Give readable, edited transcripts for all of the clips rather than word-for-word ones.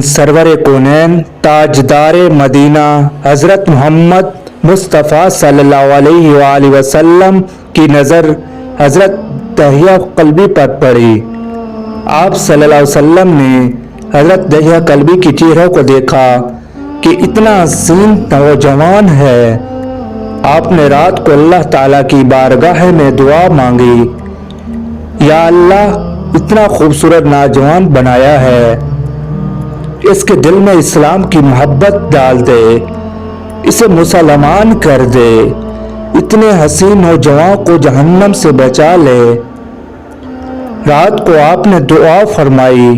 سرور کونین تاجدار مدینہ حضرت محمد مصطفیٰ صلی اللہ علیہ وآلہ وسلم کی نظر حضرت دحیہ کلبی پر پڑی۔ آپ صلی اللہ علیہ وسلم نے حضرت دحیہ کلبی کی چہرہ کو دیکھا کہ اتنا حسین نوجوان ہے۔ آپ نے رات کو اللہ تعالیٰ کی بارگاہ میں دعا مانگی، یا اللہ اتنا خوبصورت نوجوان بنایا ہے، اس کے دل میں اسلام کی محبت ڈال دے، اسے مسلمان کر دے، اتنے حسین نوجوان کو جہنم سے بچا لے۔ رات کو آپ نے دعا فرمائی۔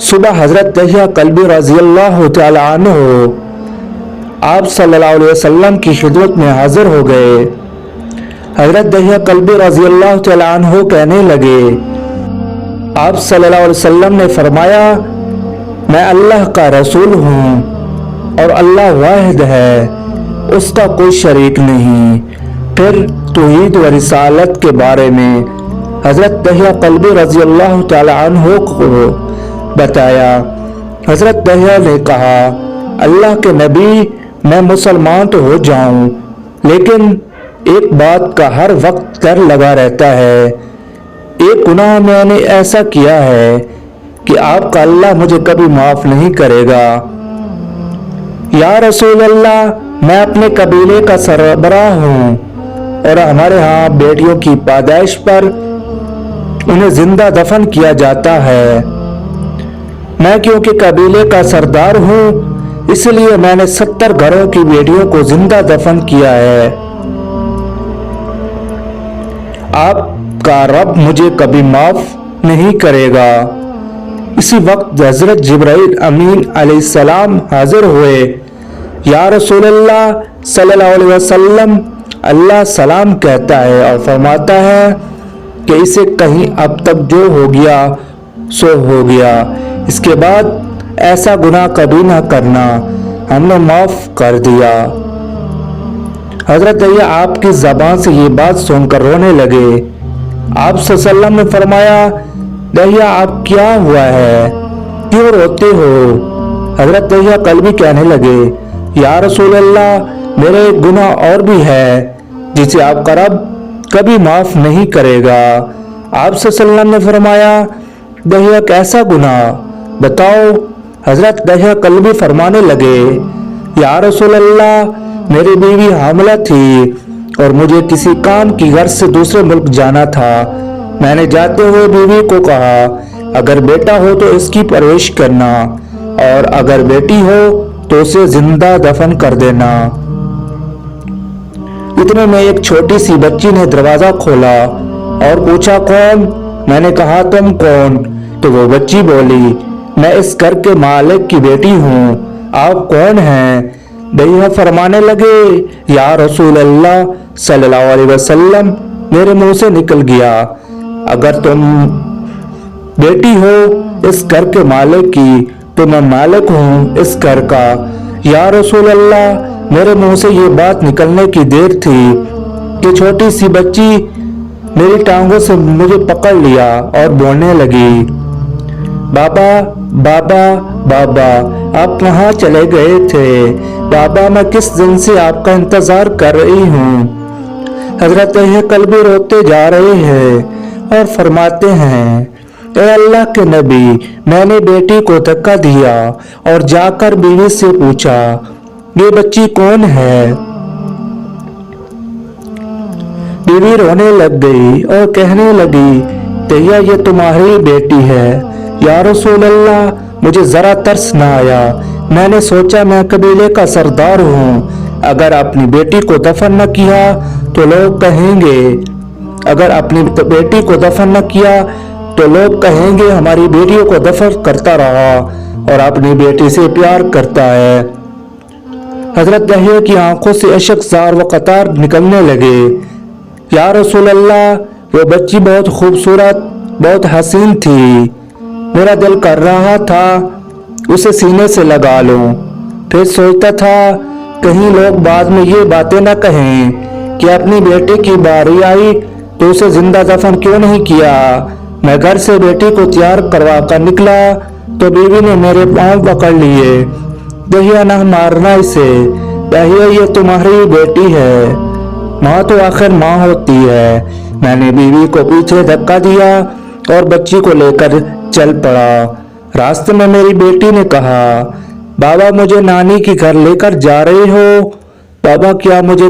صبح حضرت دحیہ کلبی رضی اللہ تعالی عنہ آپ صلی اللہ علیہ وسلم کی خدمت میں حاضر ہو گئے۔ حضرت دحیہ کلبی رضی اللہ تعالی عنہ کہنے لگے، آپ صلی اللہ علیہ وسلم نے فرمایا، میں اللہ کا رسول ہوں اور اللہ واحد ہے، اس کا کوئی شریک نہیں۔ پھر توحید و رسالت کے بارے میں حضرت دحیہ کلبی رضی اللہ تعالی عنہ کو بتایا۔ حضرت دحیہ نے کہا، اللہ کے نبی میں مسلمان تو ہو جاؤں، لیکن ایک بات کا ہر وقت ڈر لگا رہتا ہے، ایک گناہ میں نے ایسا کیا ہے کہ آپ کا اللہ مجھے کبھی معاف نہیں کرے گا۔ یا رسول اللہ، میں اپنے قبیلے کا سربراہ ہوں اور ہمارے ہاں بیٹیوں کی پیدائش پر انہیں زندہ دفن کیا جاتا ہے۔ میں کیونکہ قبیلے کا سردار ہوں، اس لیے میں نے 70 گھروں کی بیٹیوں کو زندہ دفن کیا ہے۔ آپ کا رب مجھے کبھی معاف نہیں کرے گا۔ اسی وقت حضرت جبرائیل امین علیہ السلام حاضر ہوئے۔ یا رسول اللہ صلی اللہ علیہ وسلم، اللہ سلام کہتا ہے اور فرماتا ہے کہ اسے کہیں اب تک جو ہو گیا سو ہو گیا، اس کے بعد ایسا گناہ کبھی نہ کرنا، ہم نے معاف کر دیا۔ حضرت دحیہ آپ کی زبان سے یہ بات سن کر رونے لگے۔ آپ صلی اللہ علیہ وسلم نے فرمایا، دحیہ آپ کیا ہوا ہے، کیوں روتے ہو؟ حضرت دحیہ کلبی کہنے لگے، یا رسول اللہ، میرے ایک گناہ اور بھی ہے جسے آپ کا رب کبھی معاف نہیں کرے گا۔ آپ صلی اللہ علیہ وسلم نے فرمایا، دحیہ کیسا گناہ بتاؤ؟ حضرت دحیہ کلبی فرمانے لگے، یا رسول اللہ، میری بیوی حاملہ تھی اور مجھے کسی کام کی غرض سے دوسرے ملک جانا تھا۔ میں نے جاتے ہوئے بیوی کو کہا، اگر بیٹا ہو تو اس کی پرورش کرنا اور اگر بیٹی ہو تو اسے زندہ دفن کر دینا۔ اتنے میں ایک چھوٹی سی بچی نے دروازہ کھولا اور پوچھا، کون؟ میں نے کہا، تم کون؟ تو وہ بچی بولی، میں اس گھر کے مالک کی بیٹی ہوں، آپ کون ہیں؟ دحیہ فرمانے لگے، یا رسول اللہ صلی اللہ علیہ وسلم، میرے منہ سے نکل گیا، اگر تم بیٹی ہو اس گھر کے مالک کی تو میں مالک ہوں اس گھر کا۔ یا رسول اللہ، میرے منہ سے یہ بات نکلنے کی دیر تھی کہ چھوٹی سی بچی میری ٹانگوں سے مجھے پکڑ لیا اور بولنے لگی، بابا بابا بابا، آپ کہاں چلے گئے تھے؟ بابا، میں کس دن سے آپ کا انتظار کر رہی ہوں۔ حضرت دحیہ کلبی روتے جا رہے ہیں اور فرماتے ہیں، اے اللہ کے نبی، میں نے بیٹی کو دھکا دیا اور جا کر بیوی سے پوچھا، یہ بچی کون ہے؟ بیوی رونے لگ گئی اور کہنے لگی، دحیہ یہ تمہاری بیٹی ہے۔ یا رسول اللہ، مجھے ذرا ترس نہ آیا، میں نے سوچا میں قبیلے کا سردار ہوں، اگر اپنی بیٹی کو دفن نہ کیا تو لوگ کہیں گے، اگر اپنی بیٹی کو دفن نہ کیا تو لوگ کہیں گے ہماری بیٹیوں کو دفن کرتا رہا اور اپنی بیٹی سے پیار کرتا ہے۔ حضرت دحیہ کی آنکھوں سے اشک زار و قطار نکلنے لگے۔ یا رسول اللہ، وہ بچی بہت خوبصورت، بہت حسین تھی، میرا دل کر رہا تھا اسے سینے سے لگا لوں، پھر سوچتا تھا کہیں لوگ بعد میں یہ باتیں نہ کہیں کہ اپنی بیٹی کی باری آئی تو اسے زندہ دفن کیوں نہیں کیا۔ میں گھر سے بیٹی کو تیار کروا کر نکلا तो बीवी ने मेरे पांव पकड़ लिए। दहिया ना मारना इसे, दहिया ये तुम्हारी बेटी है, माँ तो आखिर माँ होती है। मैंने बीवी को पीछे धक्का दिया और बच्ची को लेकर चल पड़ा। रास्ते में मेरी बेटी ने कहा, बाबा मुझे नानी के घर लेकर जा रहे हो? बाबा क्या मुझे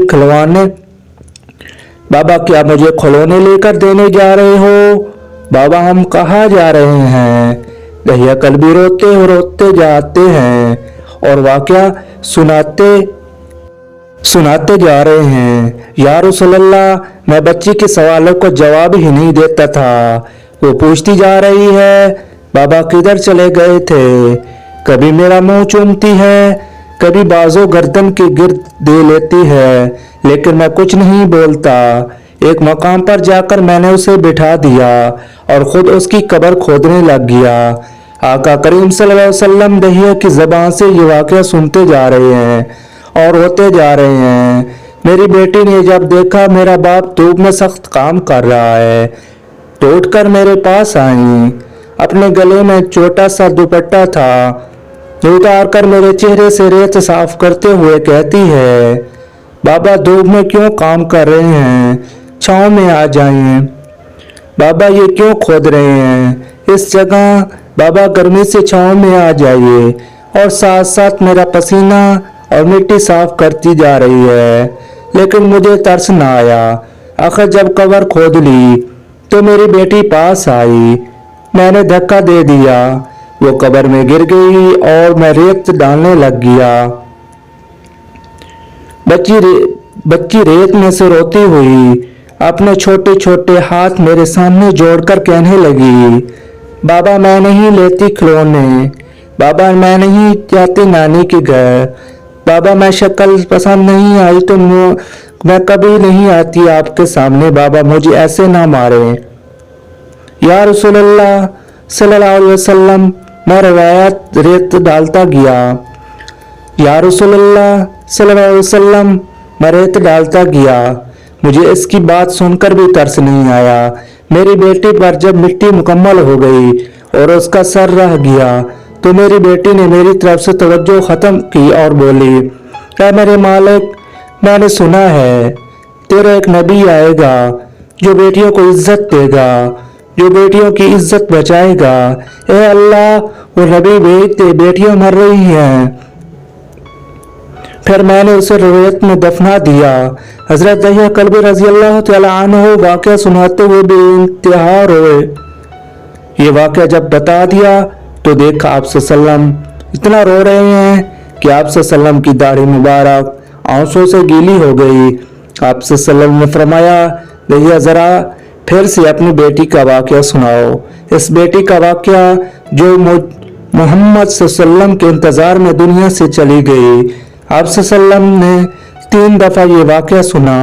खिलौने लेकर देने जा रहे हो? बाबा हम कहाँ जा रहे हैं? दहिया कल्बी रोते जाते हैं और वाकया सुनाते जा रहे हैं। या रसूलल्लाह, मैं बच्ची के सवालों को जवाब ही नहीं देता था। वो पूछती जा रही है, बाबा किधर चले गए थे? कभी मेरा मुंह चूमती है, कभी बाजू गर्दन के गिर्द दे लेती है, लेकिन मैं कुछ नहीं बोलता। एक मकाम पर जाकर मैंने उसे बिठा दिया और खुद उसकी कब्र खोदने लग गया। आका करीम सल्लल्लाहु अलैहि वसल्लम दहिया की ज़बान से ये वाक़या सुनते जा रहे हैं और होते जा रहे हैं। मेरी बेटी ने जब देखा मेरा बाप धूप में सख्त काम कर रहा है तो उठकर मेरे पास आई। अपने गले में छोटा सा दुपट्टा था, उतार कर मेरे चेहरे से रेत साफ करते हुए कहती है, बाबा धूप में क्यों काम कर रहे हैं? छाँव में आ जाइए। बाबा ये क्यों खोद रहे हैं? इस जगह बाबा गर्मी से छाँव में आ जाइए। और साथ साथ मेरा पसीना और मिट्टी साफ करती जा रही है। लेकिन मुझे तरस न आया। आखिर जब कब्र खोद ली तो मेरी बेटी पास आई। मैंने धक्का दे दिया, वो कब्र में गिर गई और मैं रेत डालने लग गया। बच्ची रेत में से रोती हुई अपने छोटे छोटे हाथ मेरे सामने जोड़कर कहने लगी, बाबा मैं नहीं लेती खिलौने, बाबा मैं नहीं जाती नानी के घर, बाबा मैं शक्ल पसंद नहीं आई तो मैं कभी नहीं आती आपके सामने, बाबा मुझे ऐसे ना मारे। या रसूलल्लाह सल्लल्लाहु अलैहि वसल्लम, मैं रवायत रेत डालता गया। या रसूलल्लाह सल्लल्लाहु अलैहि वसल्लम, मैं रेत डालता गया। मुझे इसकी बात सुनकर भी तरस नहीं आया। मेरी बेटी पर जब मिट्टी मुकम्मल हो गई और उसका सर रह गया तो मेरी बेटी ने मेरी तरफ से तवज्जो ख़त्म की और बोली, ऐ मेरे मालिक, मैंने सुना है तेरा एक नबी आएगा जो बेटियों को इज्जत देगा, जो बेटियों की इज्जत बचाएगा। ए अल्लाह, वो नबी भेज दे, बेटियां मर रही हैं। फिर मैंने उसे रेत में दफना दिया। हजरत दहिया कल्बी रजी अल्लाह तआला अन्हु वाक़या सुनाते हुए बेइंतहा रोए। ये वाक़या जब बता दिया तो देखा आप सल्लम इतना रो रहे हैं कि आप सल्लम की दाढ़ी मुबारक आंसू से गीली हो गई। आप सल्लम ने फरमाया, दहिया जरा फिर से अपनी बेटी का वाक़या सुनाओ। इस बेटी का वाक़या जो मोहम्मद सल्लम के इंतज़ार में दुनिया से चली गई। आप सल्लम ने 3 दफ़ा ये वाक़या सुना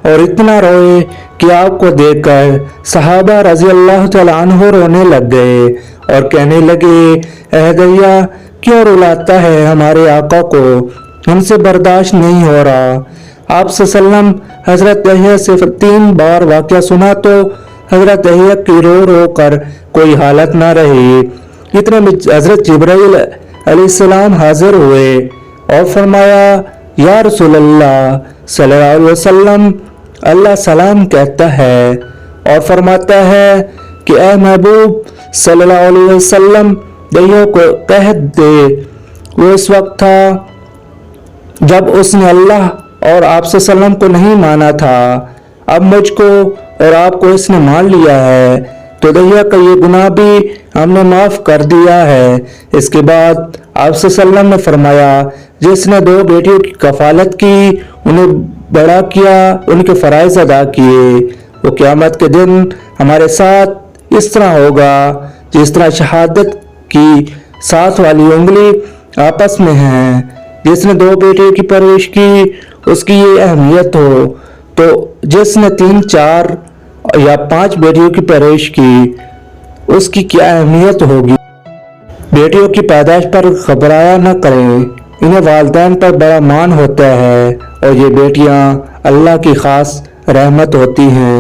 और इतना रोए कि आपको देखकर सहाबा रज़ी अल्लाह तआला अन्हु रोने लग गए और कहने लगे, ऐ दहिया क्यों रुलाता है हमारे आका को, हमसे बर्दाश्त नहीं हो रहा। आप सल्लम हजरत दहिया से 3 बार वाक़या सुना तो हजरत दहिया की रो रो कर कोई हालत ना रही। इतने में हजरत जिब्राइल अलैहिस्सलाम हाजिर हुए और फरमाया, या रसूलल्लाह सल्लल्लाहु अलैहि वसल्लम, अल्लाह सलाम कहता है और फरमाता है कि ए महबूब सल्लल्लाहु अलैहि वसल्लम, दहिया को कह दे वो इस वक्त था जब उसने अल्लाह और आप सल्लम को नहीं माना था। अब मुझको और आपको इसने मान लिया है तो दहिया का ये गुनाह भी हमने माफ कर दिया है। इसके बाद आप सल्लम ने फरमाया, जिसने 2 बेटियों की कफालत की, उन्हें बड़ा किया, उनके फराइज अदा किए, वो क़यामत के दिन हमारे साथ इस तरह होगा जिस तरह शहादत की 7 वाली उंगली आपस में है। जिसने 2 बेटियों की परवरिश की उसकी ये अहमियत हो, तो जिसने 3, 4 या 5 बेटियों की परवरिश की उसकी क्या अहमियत होगी। बेटियों की पैदाइश पर घबराया न करें, इन्हें वालिदैन पर बड़ा मान होता है और ये बेटियां अल्लाह की खास रहमत होती हैं।